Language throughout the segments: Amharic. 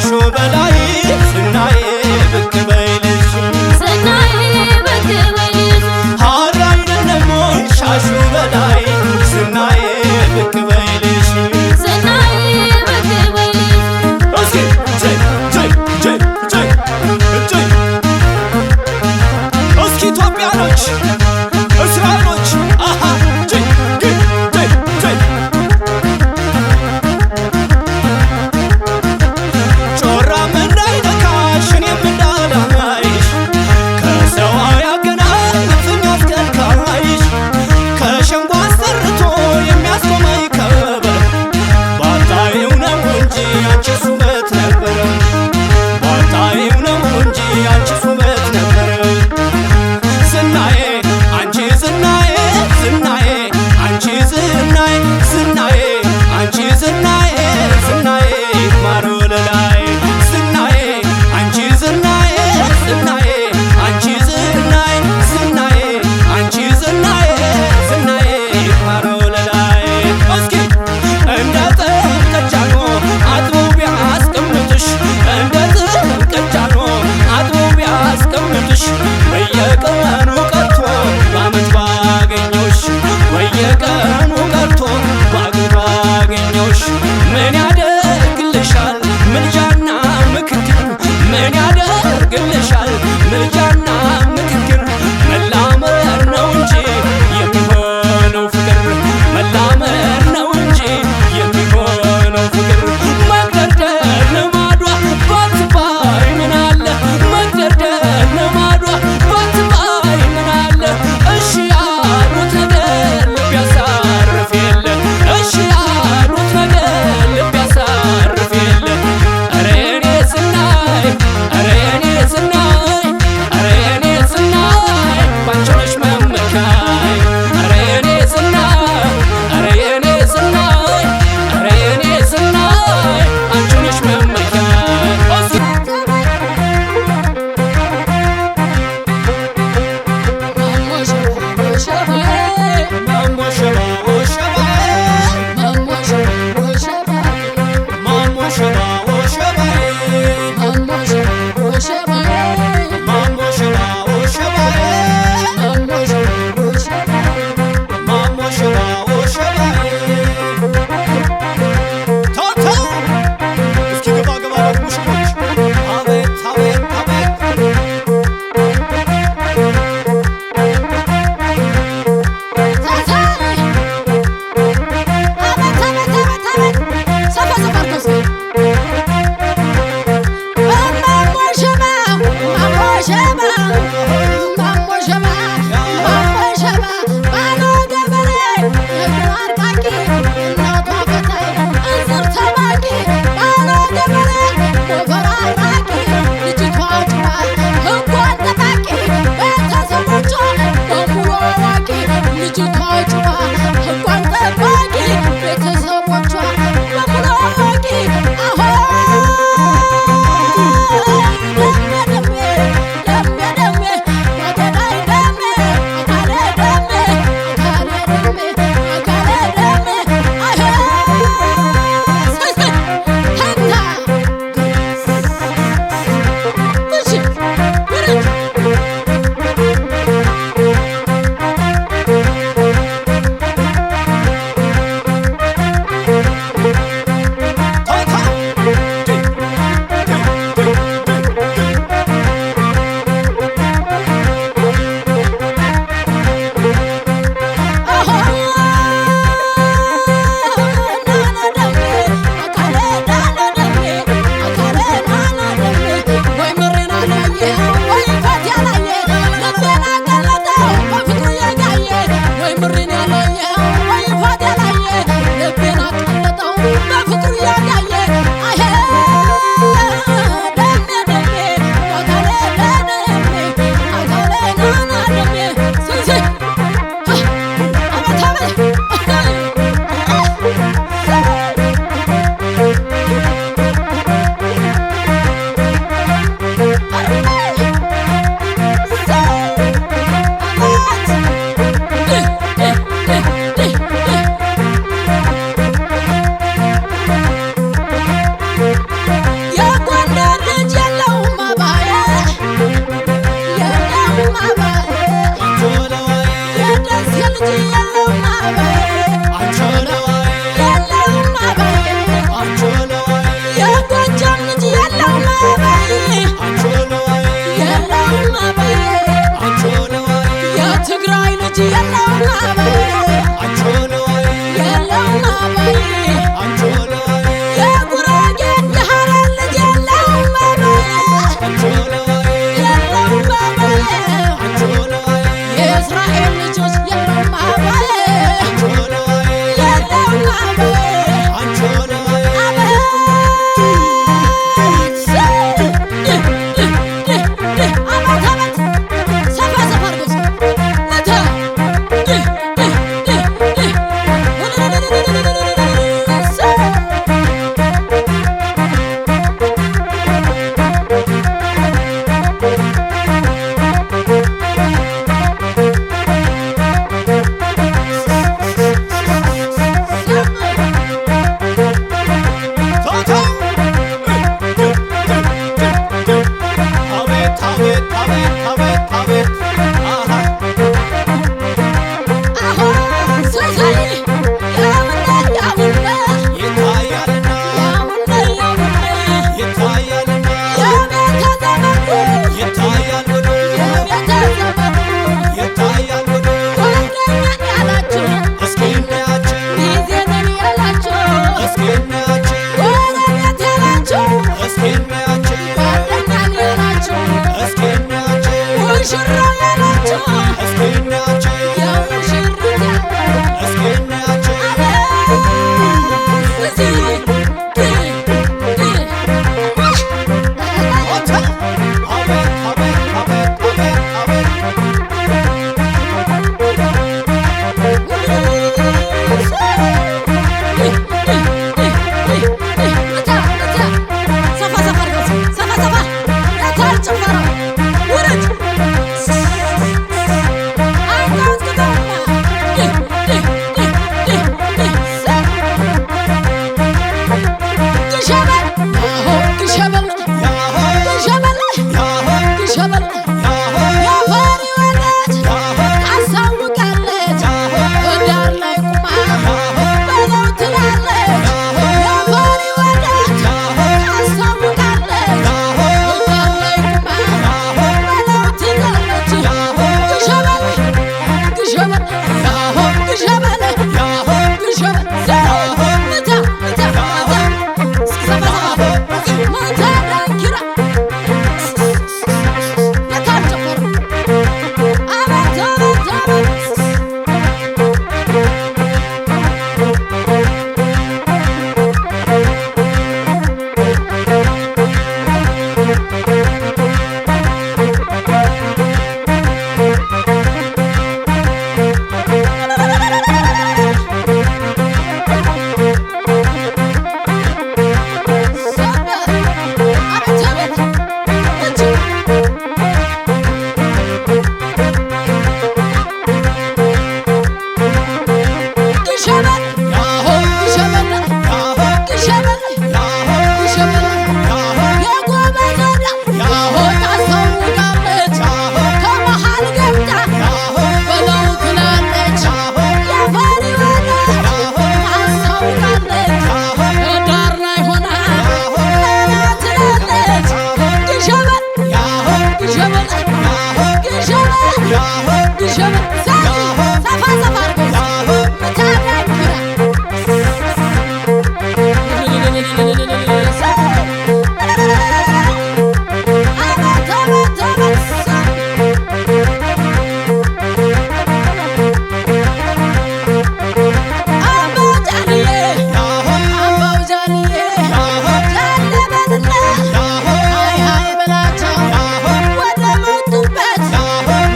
ሻሹ በላይ ዝናዬ ብቅ በይልሽ ዝናዬ ብቅ በይልሽ ሀር አይደለም ወይ ሻሹ በላይ ዝናዬ ብቅ በይልሽ ዝናዬ ብቅ በይልሽ እስኪ ጀይ ጀይ ጀይ ጀይ ጀይ እስኪ ኢትዮጵያኖች እስራኤሎች አሃ ጀይ ጀይ ጀይ ጮራም እንዳይነካሽ እኔም እንዳላይሽ ከሰው አያገናኝ እልፍኝ አስከልካይሽ ከሸንጎ አሰርቶ የሚያስቆመኝ ከበር ባታዪው ነው እንጂ አንቺስ ውበት ነበረ ባታዪው ነው እንጂ አንቺስ ውበት ነበረ ዝናዬ አንቺ ዝናዬ ዝናዬ አንቺ ዝናዬ ዝናዬ አንቺ ዝናዬ ዝናዬ ማር ወለላይ ዝናዬ አንቺ ዝናዬ ዝናዬ አንቺ ዝናዬ ዝናዬ አንቺ ዝናዬ ዝናዬ ማር ወለላይ እስኪ እንደ ጥንቅጫኖ አጥበው ቢያስቀምጡሽ እንደ ጥንቅጫኖ አጥበው ቢያስቀምጡሽ በየቀኑ ቀርቶ በዓመት ባገኘሁሽ በየቀኑ ቀርቶ በዓመት ባገኘሁሽ ምን ያደርግልሻል ምልጃና ምክክር ምን ያደርግልሻል ምልጃና ምክክር መላመድ ነው እንጂ የሚሆነው ፍቅር መላመድ ነው እንጂ የሚሆነው ፍቅር መግደርደር ልማዷ ባትባይ ምን አለ መግደርደር ልማዷ ባትባይ ምን አለ እሺ ያሉት ነገር ልብ ያሳርፍ የለ እሺ ያሉት ነገር ልብ ያሳርፍ የለ ኧረ የኔ ዝናዬ ኧረ የኔ ዝናዬ ኧረ የኔ ዝናዬ ባንቺ ነሽ መመኪያዬ ኧረ የኔ ዝናዬ ኧረ የኔ ዝናዬ ኧረ የኔ ዝናዬ አንቺ ነሽ መመኪያዬ ማሞ ሸባዎ ሸባዬ ማሞ ሸባዎ ሸባዬ ማሞ ሸባዎ ሸባዬ ማሞ ሸባዎ ሸባዬ ታታ እስኪ ገባ ገባ ሙሽሮች አቤት አቤት አቤት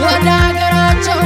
ወደ ሀገራቸው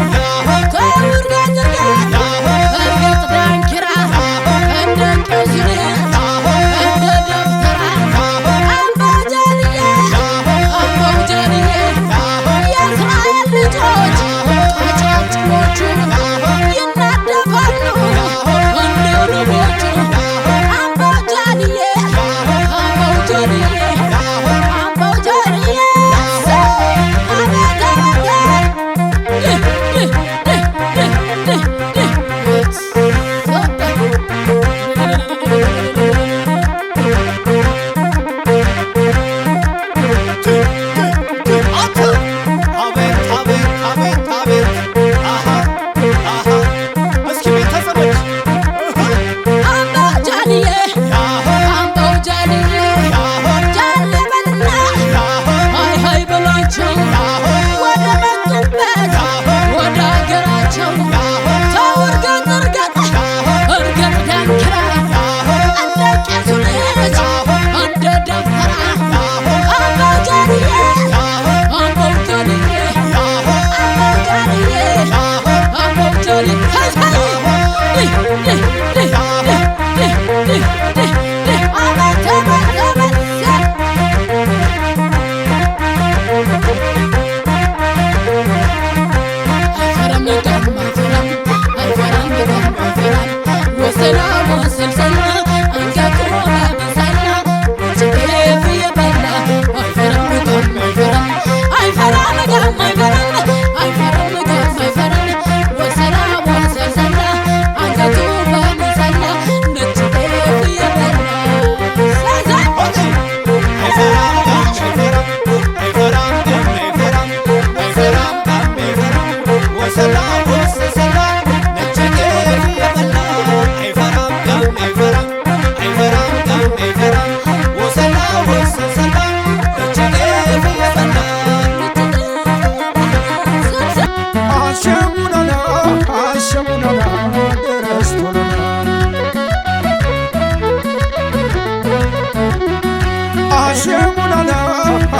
አሸሙናና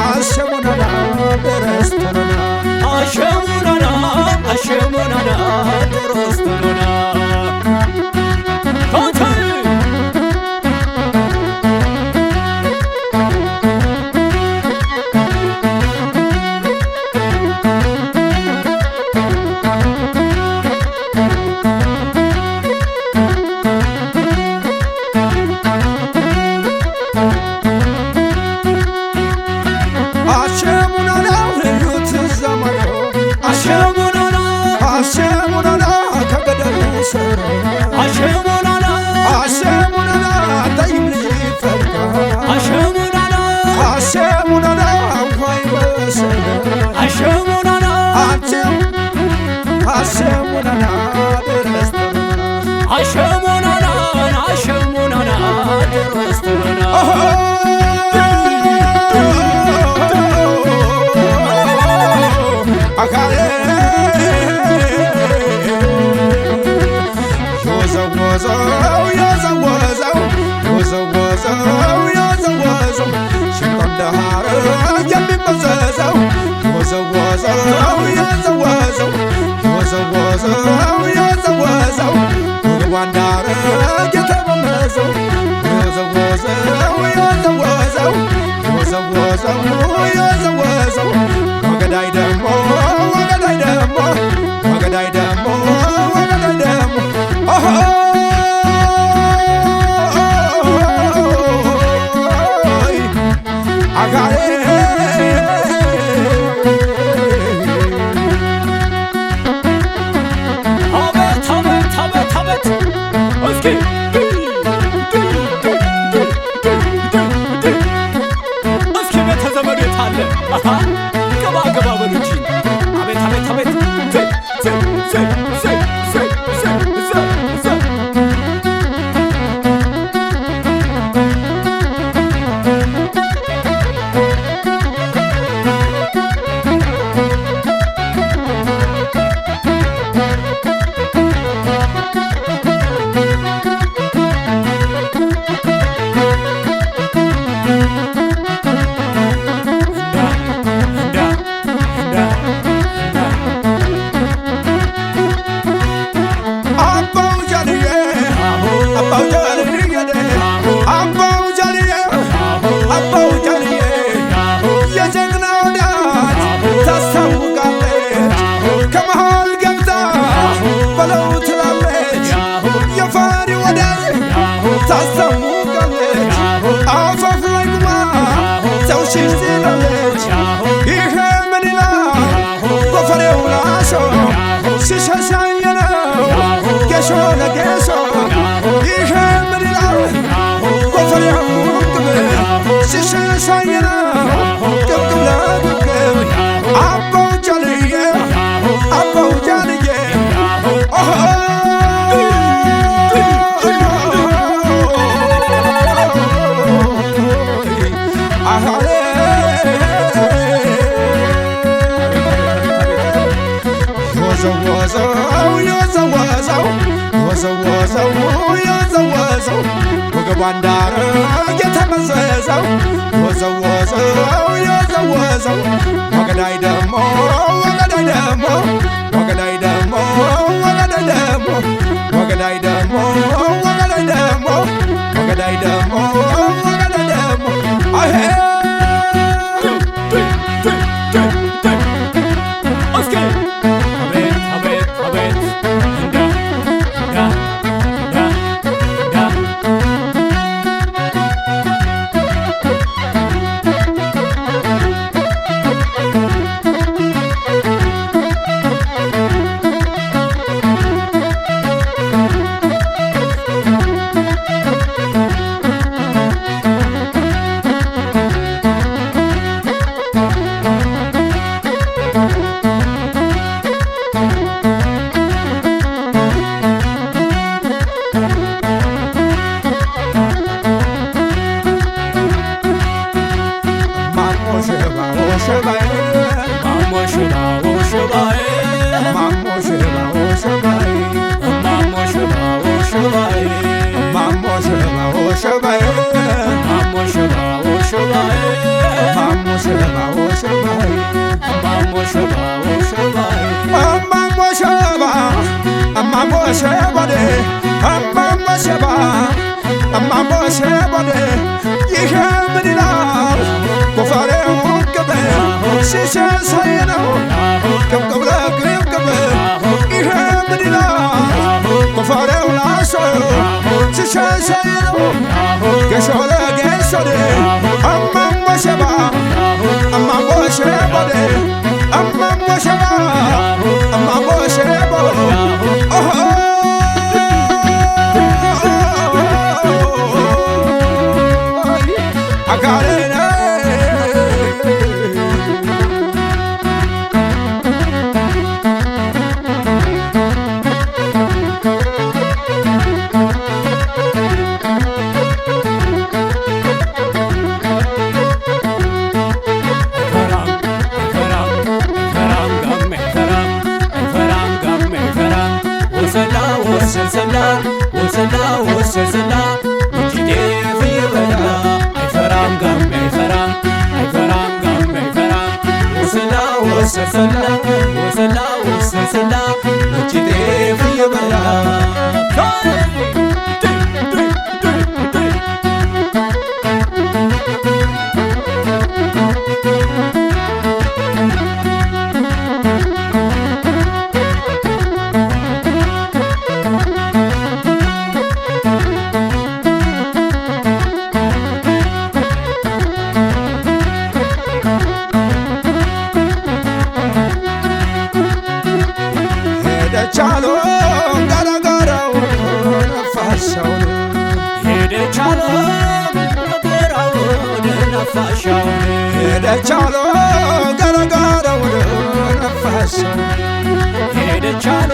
አሸሙናና ደረስተና አሸሙናና አሸሙናና ደረስተና ታታይ አሸሙናና ከገደሉ ስር አሸሙናና አሸሙናና ጠይም ልጅ ፈልጋ አሸሙናና አሸሙናና እንኳይ መሰለ አሸሙናና አሸሙናና ደረስተና አሸሙናና አሸሙናና ደረስተና አካሌ የወዘወዘው ሽንቶ እንደ ሐረግ የሚመዘዘው የወዘወዘው ጉልባ እንደ ሐረግ የተመመዘው የወዘወዘው ወገዳይ ደሞ አጋሬ አቤት አቤት አቤት አቤት እስኪ እስኪ ቤተ ዘመዱ የት አለ? ገባ ገባ በሉ እንጂ አቤት አቤት አቤት የጀግና ወዳት ታስታውቃለች ከመሃል ገብታ በለው ትላለች የፋሪ ወዳት ታስታውቃለች አፋፍ ላይ ቁማ ሰው ትላለች ይሄ ምን ይላል ጎፈሬው ላሾ ሲሸሻየ ነው ጌሾ ለጌሾ ይሄ ምን ይላል ጎፈሬው ሲሸሻየ ነው አባው ጃልዬ የወዘወዘው ወገቧ እንዳረግ የተመዘዘው የወዘወዘው ወገዳይ ደሞ አሄ እስኪ አቤት አቤት አቤት ማሞ ሸባው ሸባዬ ሸባ ወሸባይ እማሞ ሸባ ወሸባይ እማሞ ሸባ እማሞ ሸባዴ እማሞ ሸባ እማሞ ሸባዴ ይሄ ምን ይላል ጎፈሬው ቅብ ሲሸሳይ ነው ቅብቅብ ለቅብቅብ ይሄ ምን ይላል ጎፈሬው ላሶ ሲሸሳይ ነው ገሾ ለገሾዴ እማሞ ሸባ እማሞ ሸባዴ እማሞ ሸባ እማሞ ሸባ አጋሬነ ወሰላ እጅዴ ፍየበላ አይፈራም ጋሜ አይፈራም አይፈራም ጋሜ አይፈራም ወሰላ ወሰላ ወሰላ ወሰላ እጅዴ ፍየበላ ሄደቻሎ ጋራጋራው ነፋሻውን ሄደቻሎ ገራው ነፋሻውን ሄደቻሎ ጋራጋራው ነፋሻውን ሄደቻሎ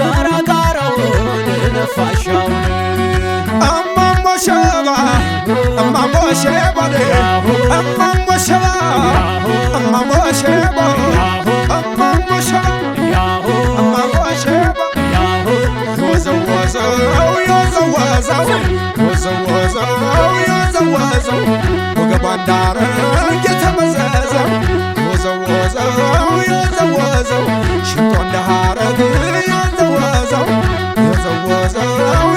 ጋራጋራው ነፋሻውን እማሞ ሸባ እማሞ ሸባዴ እማሞ ሸባ እማሞ ሸባ እማሞ ሸባ እማሞ ሸባ የወዘወዘው የወዘወዘው የወዘወዘው የወዘወዘው ወገቧ እንዳረግ የተመዘዘው የወዘወዘው የወዘወዘው ሽቶ እንደ ሐረግ የወዘወዘው የወዘወዘው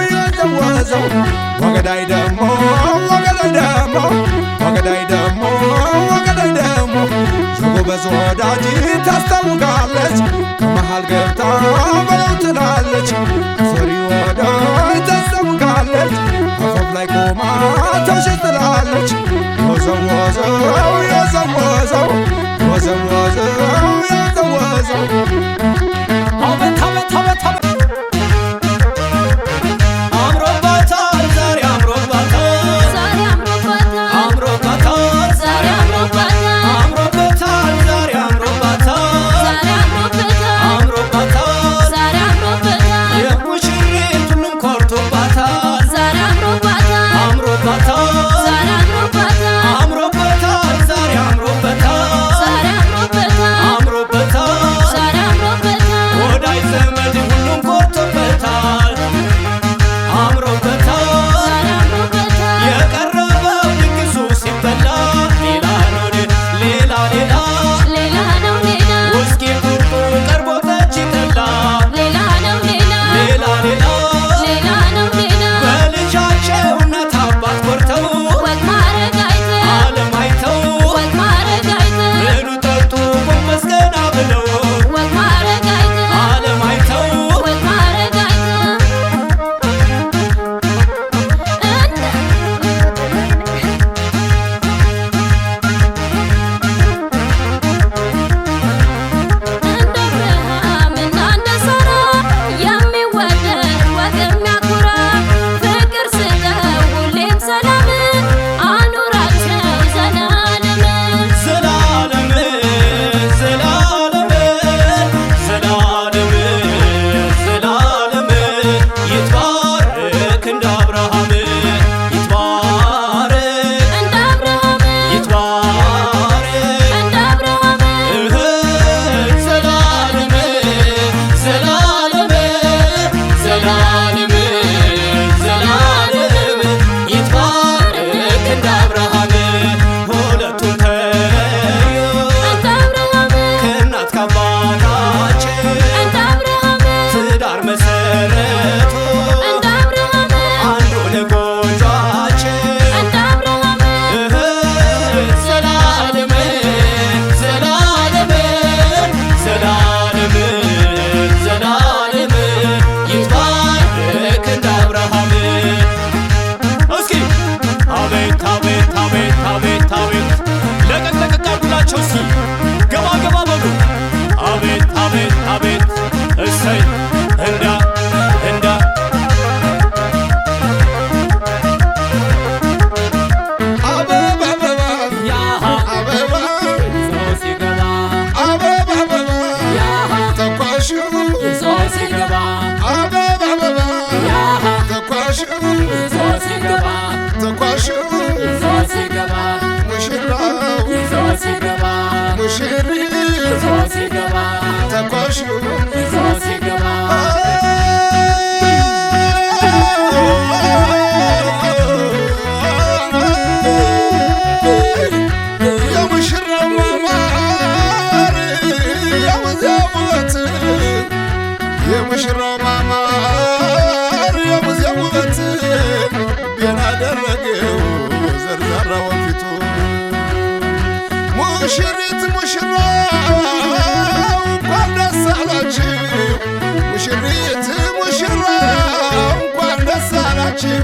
የወዘወዘው ወገዳይ ደሞ ወገዳይ ደሞ ወገዳይ ደሞ ወገዳይ ደሞ የጎበዝ ወዳጅ ታስታውቃለች ከመሃል ገብታ በለው ትላለች ፈሪ ወዳጅ ታስታውቃለች አፋፍ ላይ ቆማ ተውሸት ትላለች የወዘወዘው የወዘወዘው የወዘወዘው የወዘወዘው አቤት አቤት አቤት አቤት አምሮባታል ዛሬ አምሮባታል ዛሬ አምሮባታል አምሮባታል ዛሬ አምሮባታል አምሮባታል ዛሬ አምሮባታል ዛሬ አምሮባታል አምሮባታል ዛሬ አምሮባታል የሙሽሪት ሁሉም ኮርቶባታል ዛሬ አምሮባታል አምሮባታል ዛሬ አምሮባታል አምሮበታል ዛሬ አምሮበታል ዛሬ አምሮባታል አምሮበታል ዛሬ አምሮባታል ሲገባ ሙሽሪት ይዞ ሲገባ ተኳሹ ይዞ ሲገባ የሙሽራው ማማር የሙዚያው ውበት የሙሽራው ማማር የሙዚያው ውበት ገና አደረገው ዘርዛራ ወንፊቱ ሙሽሪት ሙሽራው እንኳን ደስ አላችሁ ሙሽሪት ሙሽራው እንኳን ደስ አላችሁ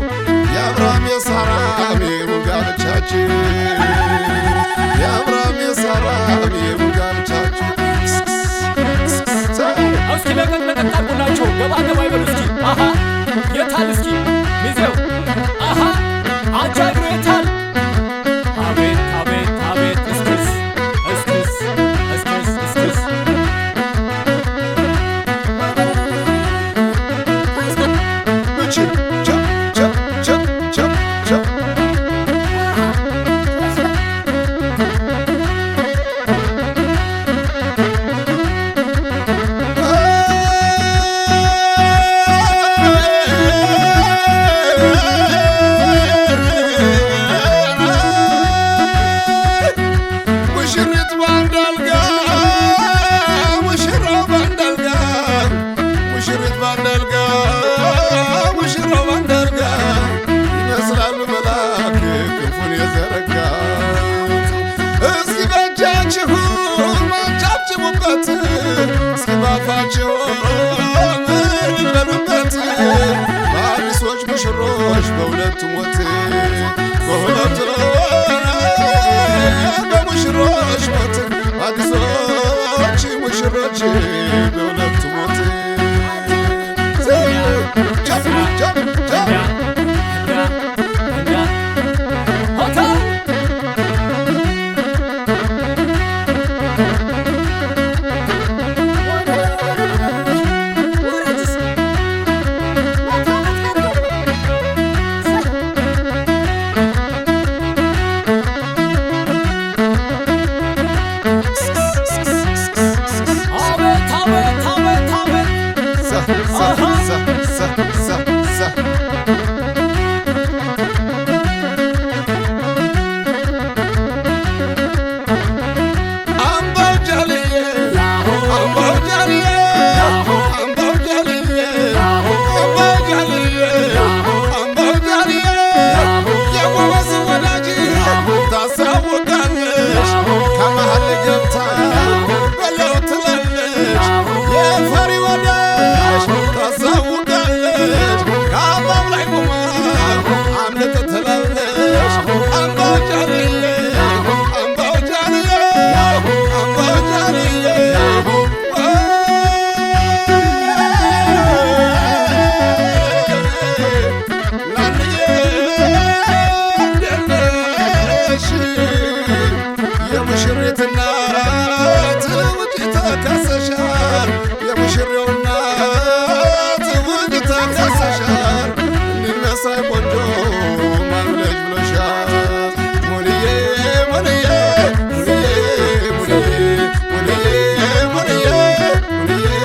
የአብርሃም የሳራም ጋብቻችሁ የአብርሃም የሳራም ጋብቻችሁ እስኪ ለቀቅ ለቀቅ አድርጉላቸው ገባ ገባ ይበሉ እስኪ አሃ የታል እስኪ ሚዜው አሃ አጃግሮ የታል አቤት አቤት አቤት እስክስ እስክስ እስክስ እስክስ ሙሽሪት ባንድ አልጋ ሙሽራው ባንድ አልጋ ሙሽሪት ባንድ አልጋ ሙሽራው ባንድ አልጋ ይመስላሉ መልአክ ክንፉን የዘረጋ እስኪ በእጃችሁ ማጨብጭቡበት እስኪ ባፋችሁ በሉበት በአዲሶች ሙሽሮች በሁለቱ ሞት በሁለቱ በሙሽሮች ሞት አዲሶች ሙሽሮች በሁለቱ ሞት ቻፕ ቻፕ ቻፕ የሙሽሪት እናት ውድ ተከሰሻል የሙሽራው እናት ውድ ተከሰሻል እንዲመሳይ ቆንጆ ማምለጅ ብሎሻል ሙልዬ ሙልዬ ሙልዬ ሙልዬ ሙልዬ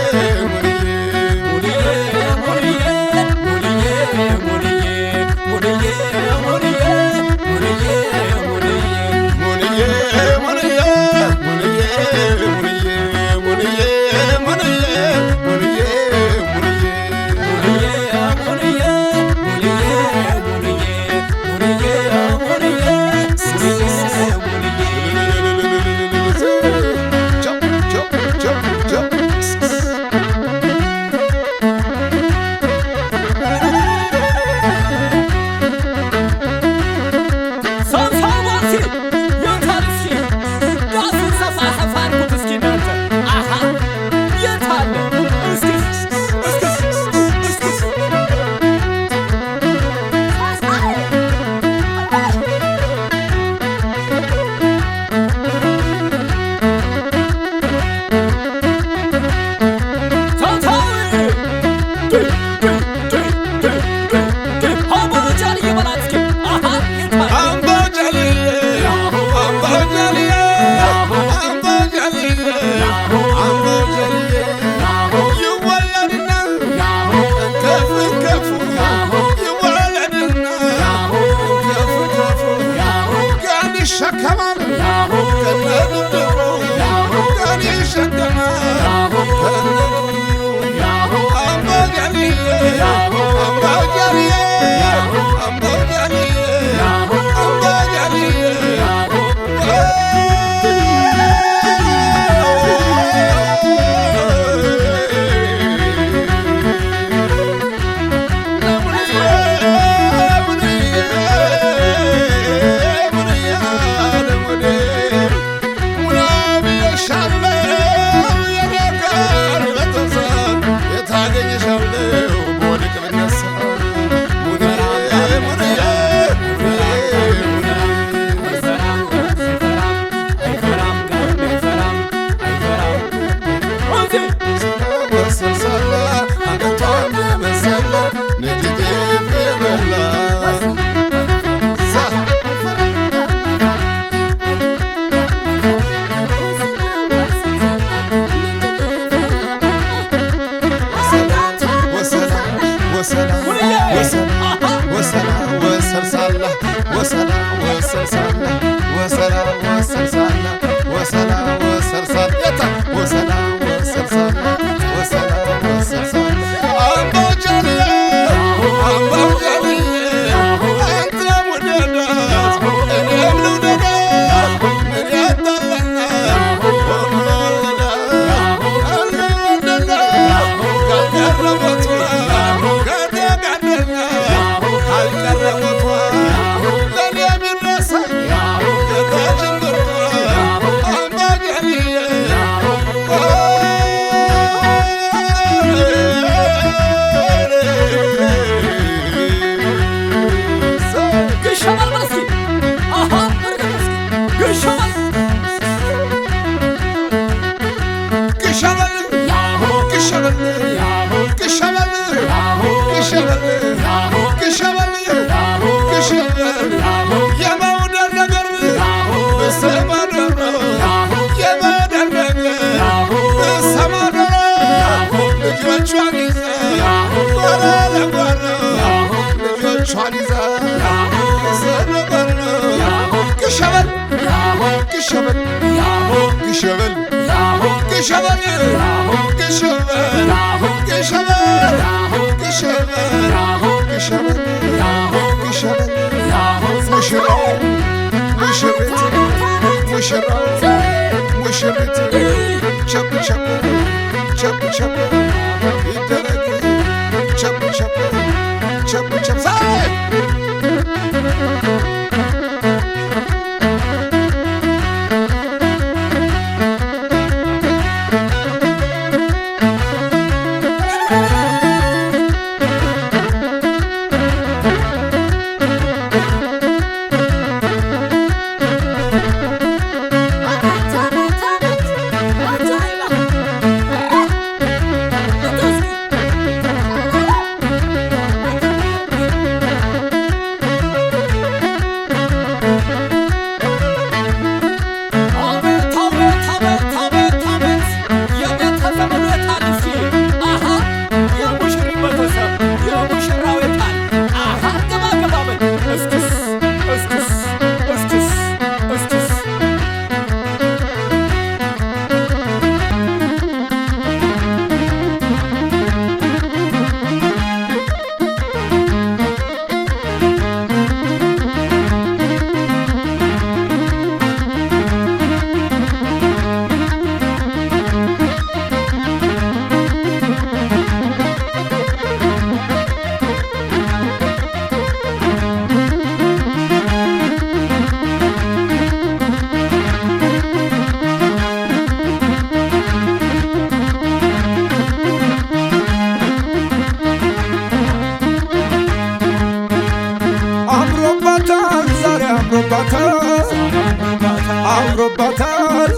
አምሮባታል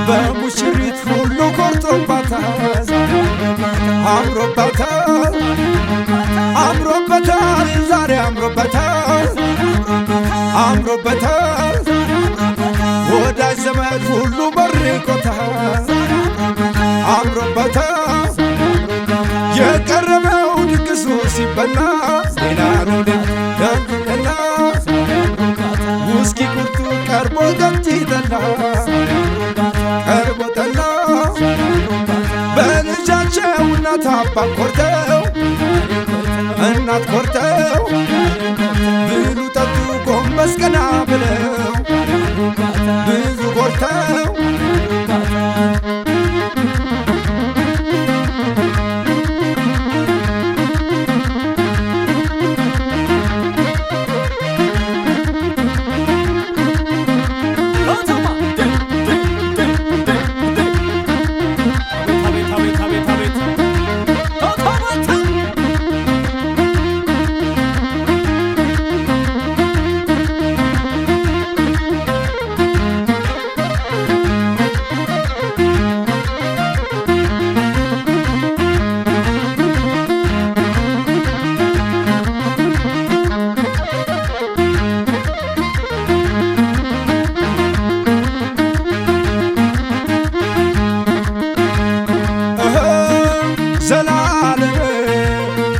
በሙሽሪት ሁሉ ኮርቶባታል አምሮባታል አምሮበታል ዛሬ አምሮበታል አምሮበታል ወዳጅ ዘመድ ሁሉ መርቆታል አምሮበታል የቀረበው ድግሱ ሲበላ ሌላ ነው ደምና ውስኪ ቁርጡ ቀርቦ ጠጅ ጠላ ቀርቦ ጠላ በልጃቸው እናት አባት ኮርተው እናት ኮርተው ብሉ ጠጡ ጎንበስ ቀና ብለው ብዙ ኮርተው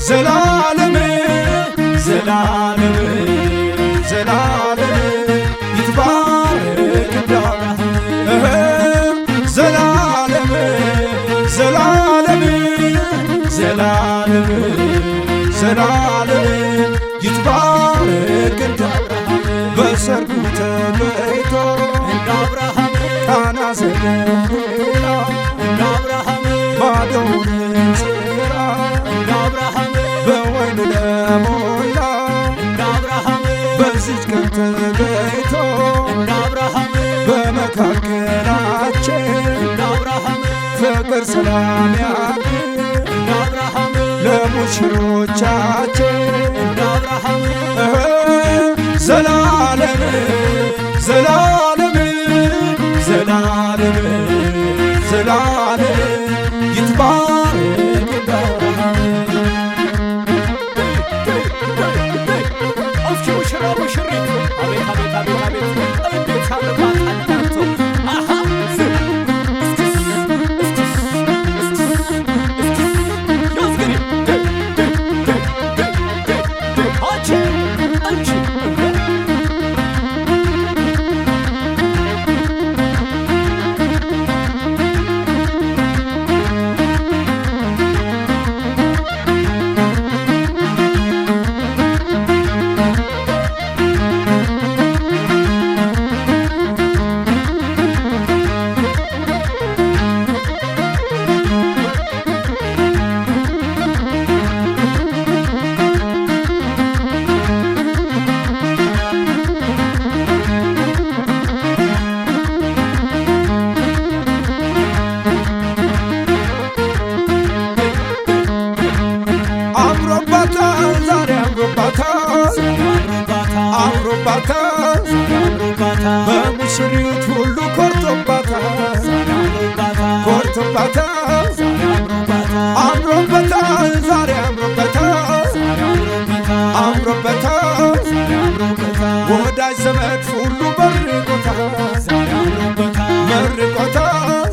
ዘላለም ዘላለም ዘላለም ይትባረክ ዘላለም ዘላለም ዘላለም ዘላለም ይትባረክ በሰርጉ ተለይቶ እንደ አብርሃም ቃና ዘገሊላ እንደ አብርሃም ባዶውን እንጀራ እንደ አብርሃም በወይን ለሞላ እንደ አብርሃም በዚች ቀን ተገኝቶ እንደ አብርሃም በመካከላችን እንደ አብርሃም ፍቅር ሰላም ያድር እንደ አብርሃም ለሙሽሮቻችን እንደ አብርሃም ዘላለም ዘላለም ዘላለም ዘላለም ይትባረክ እስኪ ሙሽራ ሙሽሪት አቤት አቤት አቤት አቤት እንዴት አለባታቸው አሃ አምሮባታል በሙሽሪት ሁሉ ኮርቶባታል ኮርቶባታል አምሮበታል ዛሬ አምሮበታል አምሮበታል ወዳጅ ዘመድ ሁሉ መርቆታል መርቆታል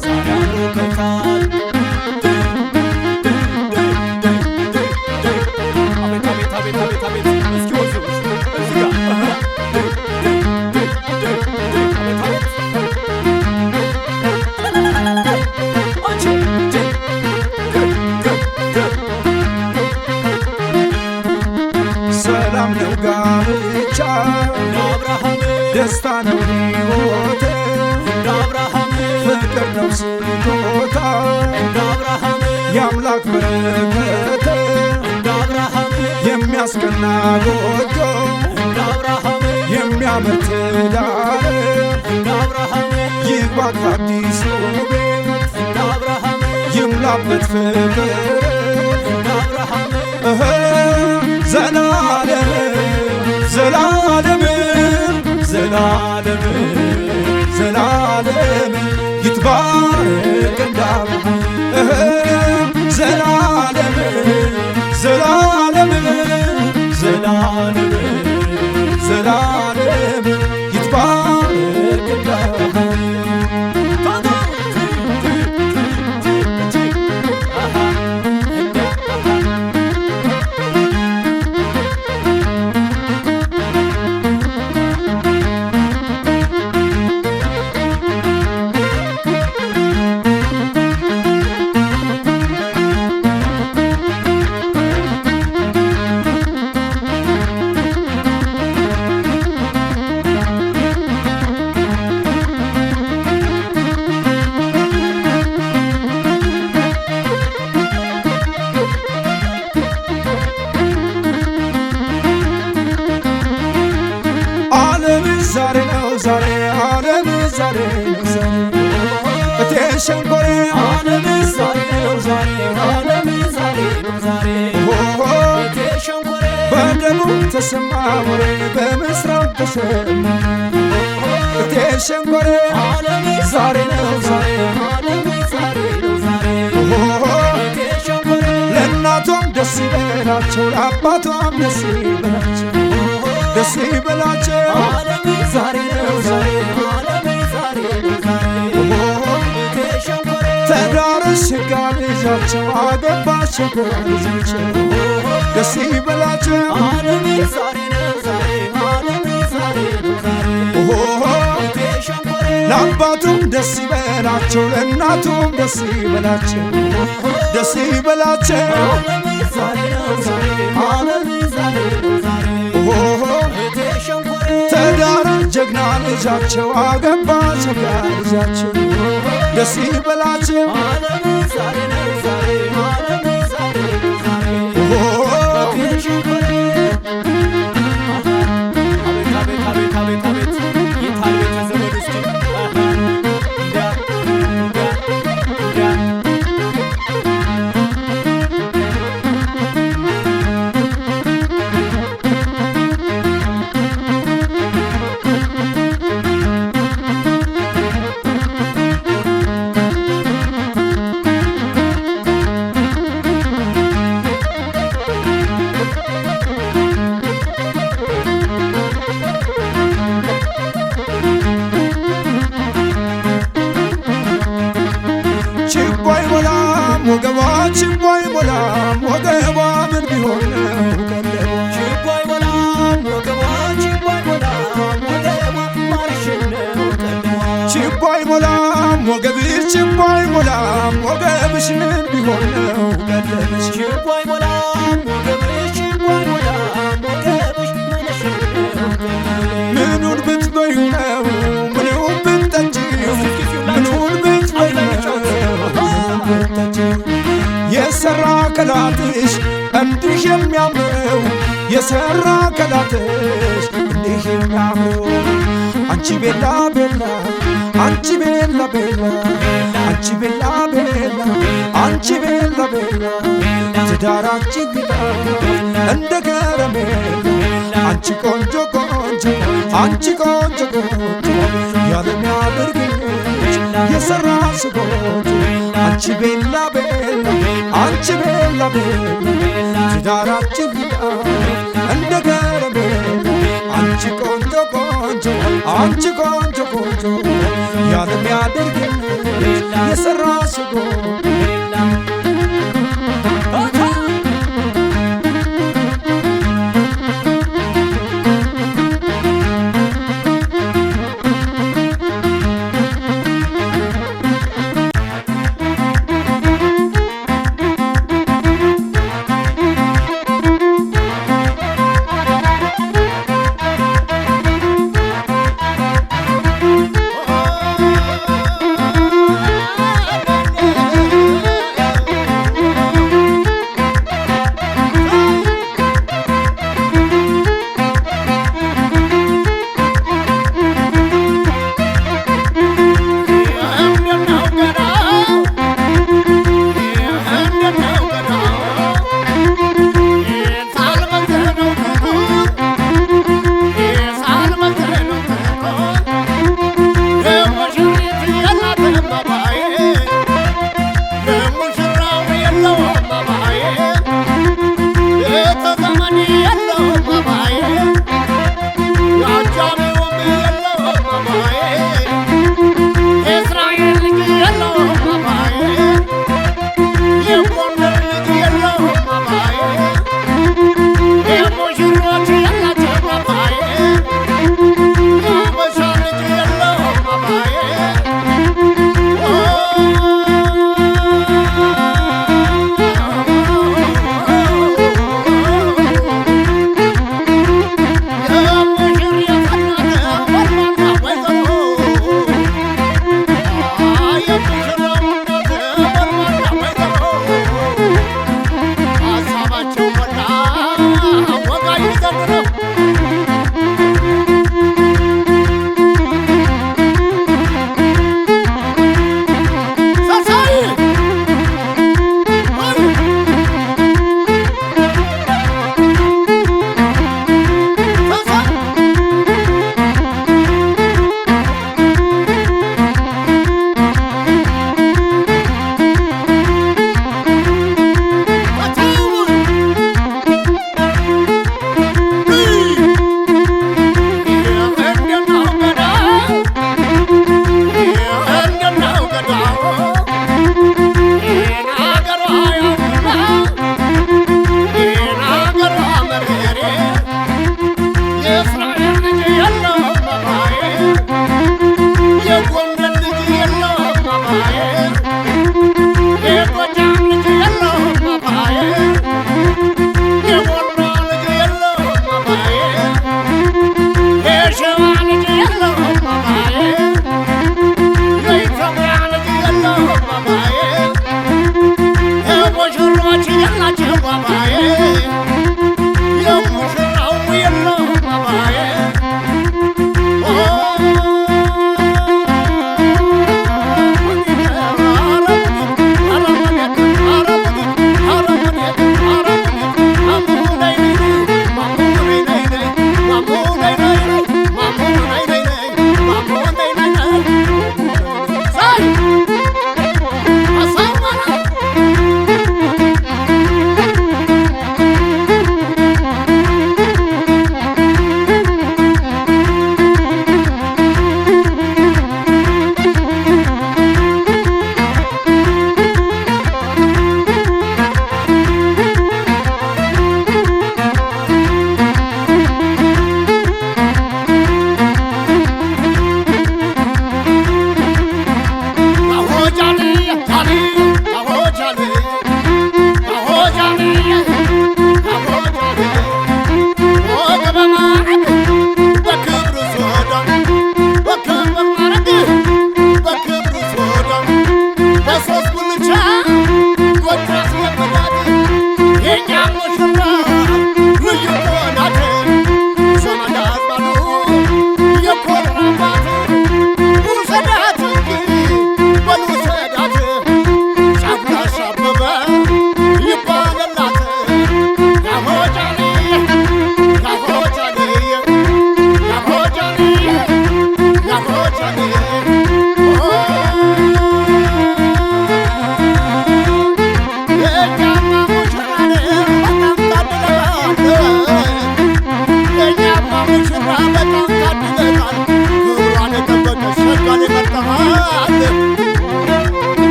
ሰላም ነው ጋብቻ እንደ አብርሃም ደስታ ነው ሕይወት እንደ አብርሃም ፍቅር ነው ስጦታ እንደ አብርሃም የአምላክ በረከት እንደ አብርሃም የሚያስቀና ጎጆ እንደ አብርሃም የሚያምር ትዳር እንደ አብርሃም ይግባ ከአዲሱ ቤት እንደ አብርሃም ይሙላበት ፍቅር እንደ አብርሃም ዘላለም ዘላለም ዘላለም ዘላለም ይትባረክ እንደ አብርሃም ዘላለም ዘላለም ዘላለም ዘላለም ይትባረክ እንደ አብርሃም ዓለም ዛሬ ነው ዛሬ እቴ ሸንኮሬ ዓለም ዛሬ ነው ዛሬ ዓለም ዛሬ ነው ዛሬ እቴ ሸንኮሬ በደቡብ ተሰማ ወሬ በምስራቅ ተሰማ እቴ ሸንኮሬ ዓለም ዛሬ ነው ዛሬ ዓለም ዛሬ ነው ዛሬ እቴ ሸንኮሬ ለእናቷም ደስ ይበላቸው ለአባቷም ደስ ይበላቸው ደስ ይበላቸው ዓለም ዛሬ ነው ዛሬ ዓለም ዛሬ ነው ዛሬ እቴ ሸንኮሬ ተዳረሽ ጋ ልጃቸው አገባች ጋ ልጃቸው ደስ ይበላቸው ዓለም ዛሬ ነው ዛሬ ዓለም ዛሬ ነው ዛሬ እቴ ሸንኮሬ ለአባቱም ደስ ይበላቸው ለእናቱም ደስ ይበላቸው ደስ ይበላቸው ዓለም ዛሬ ነው ዛሬ ዓለም ዛሬ ነው ዛሬ እቴ ሸንኮሬ ተዳረ ጀግና ልጃቸው አገባች ጋ ልጃቸው ደስ ይበላቸው ዓለም ዛሬ ነው ዛሬ ዓለም ዛሬ ነው ዛሬ እቴ ሸንኮሬ አቤት አቤት አቤት አቤት የታል ቤተ ዘመድ እስኪ እንዲያ እንዲያ እንዲያ ችቦ አይሞላም ወገቧ ችቦ አይሞላም ወገቧ ምን ቢሆን ነው ቀለቧ ችቦ አይሞላም ወገቧ ችቦ አይሞላም ወገቧ ማርሽን ነው ቀለቧ ችቦ አይሞላም ወገብሽ ችቦ አይሞላም ወገብሽ ምን ቢሆን ነው ቀለብሽ ችቦ አይሞላም ወገብሽ ችቦ አይሞላም ወገብሽ ምንሽን ነው ቀለቧ ምኑን ብትበዩ ነው ምኑን ብትጠጪው ምኑን ብትበዩ ነው ብትጠጪው የሰራ ከላትሽ እንዲህ የሚያምረው የሰራ ከላትሽ እንዲህ የሚያምረው አንቺ ቤላ ቤላ አንቺ ቤላ ቤላ አንቺ ቤላ ቤላ አንቺ ቤላ ቤላ ትዳራችን ቢጣ እንደ ከረሜላ አንቺ ቆንጆ ቆንጆ አንቺ ቆንጆ ቆንጆ ያለሚያደርግሽ የሰራ ስጎጆ አንቺ ቤላ ቤላ አንቺ ቤላ ቤላ ትዳራችን ቢጣ እንደ ከረሜላ አንቺ ቆንጆ ቆንጆ አንቺ ቆንጆ ቆንጆ ያለሚያደርግሽ የሰራ ስጎጆ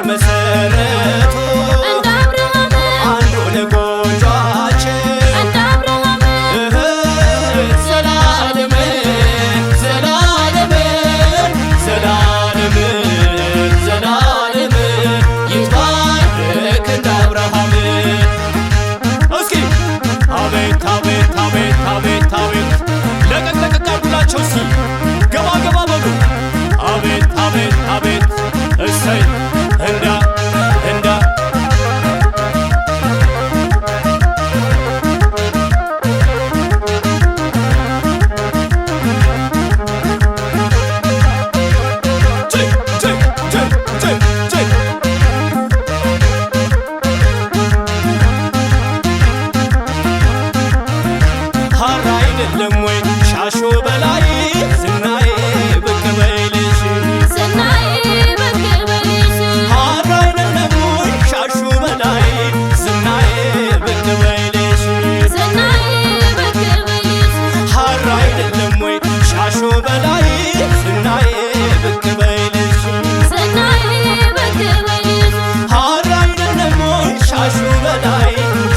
መሰረቱ እንደ አብርሃም አንዱ ለጎጇችን እንደ አብርሃም ዘላለም ዘላለም ዘላለም ዘላለም ይባረክ እንደ አብርሃም። እስኪ አቤት አቤት አቤት አቤት አቤት ለቀቅ ለቀቅ አድርጉላቸው እስኪ ገባ ገባ በሉ አቤት አቤት አቤት እሰይ እንዳ እንዳ ጭይ ጭይ ጭይ ጭይ ጭይ ሀራ አይደለም ወይ ሻሾ በላይ ዝናዬ ብቅ በይልሽ ዝናዬ ብቅ በልሽ ሀራ አይደለም ወይ ሻሹ በላይ ዝናዬ ብቅ በይልሽ ዝናዬ ብቅ በልሽ ሀራ አይደለም ወይ ሻሾ በላይ ዝናዬ ብቅ በይልሽ ዝናዬ ብቅ በልሽ ሀራ አይደለም ወይ ሻሹ በላይ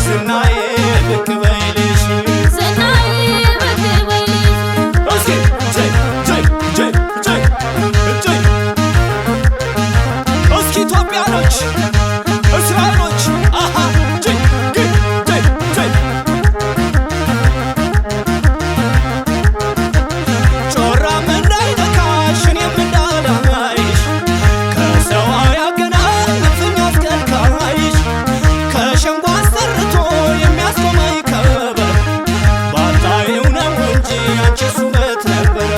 ዝናዬ ብቅ በይልሽ ዝናዬ ብቅ በልሽ እስኪ ጭይ ጭይ ጭይ ጭይ ጭይ እስኪ ኢትዮጵያኖች እስራኤሎች አሃ ጭይ ግን ጭይ ጭይ ጮራም እንዳይነካሽ እኔም እንዳላይሽ ከሰው ያገናኝ እልፍኝ አስከልካይሽ ከሸንጎ አሰርቶ የሚያስቆመኝ ከበር ባታዪው ነው እንጂ አንቺስ ውበት ነበረ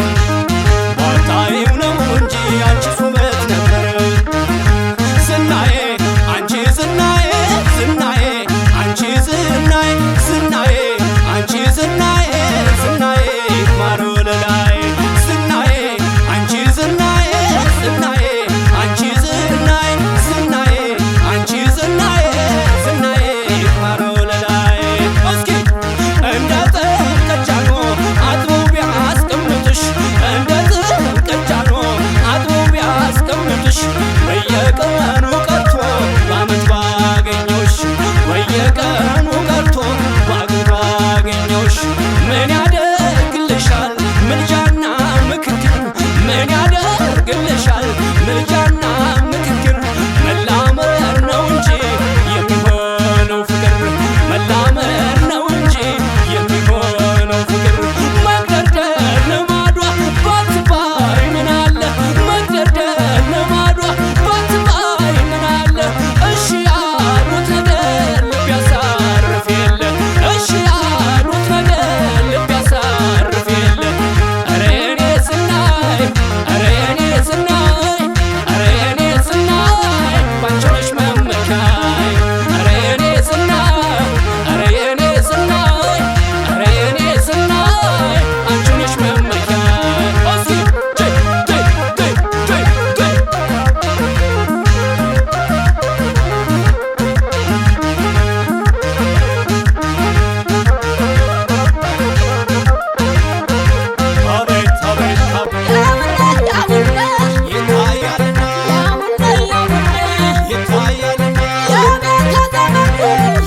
ባታዪው ነው እንጂ አንቺስ ውበት ነበረ ዝናዬ አንቺ ዝናዬ ዝናዬ አንቺ ዝናዬ ዝናዬ አንቺ ዝናዬ ዝናዬ ማር ወለላይ ዝናዬ አንቺ ዝናዬ ዝናዬ አንቺ ዝናዬ ዝናዬ አንቺ ዝናዬ ዝናዬ ማር ወለላይ እስኪ እንደ ጥንቅጫኖ አጥበው ቢያስቀምጥሽ እንደ ጥንቅጫኖ አጥበው ቢያስቀምጥሽ በየቀኑ ቀርቶ በዓመት ባገኘውሽ በየቀኑ ቀርቶ በዓመት ባገኘውሽ ምን ያደርግልሻል ምልጃና ምክክር ምን ያደርግልሻል ምልጃና ምክክር መላመር ነው እንጂ የሚሆነው ፍቅር መላመር ነው እንጂ የሚሆነው ፍቅር መግደርደር ልማዷ ባትባይ ምን አለ መግደርደር ልማዷ ባትባይ ምን አለ እሺ ያሉት ነገር ልብ ያሳርፍ የለ እሺ ያሉት ነገር ልብ ያሳርፍ የለ ኧረ የኔ ዝናይ ኧረ የኔ ዝናይ ኧረ የኔ ዝናይ ባንቺ ነሽ መመኪያይ ኧረ የኔ ዝናይ ኧረ የኔ ዝናይ ኧረ የኔ ዝናይ አንቺ ነሽ መመኪያይ እስኪ ጭይ ጭይ ጭይ ጭይ ጭይ አቤት አቤት አቤት ይታያልና ይታያልና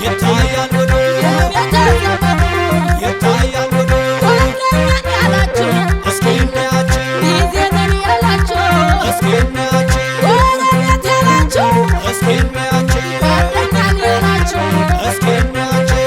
ይታያል ወዶ ይታያል ወዶ እስኪ እናያችን እስኪ እናያችን እስኪ እናያችን እስኪ እናያችን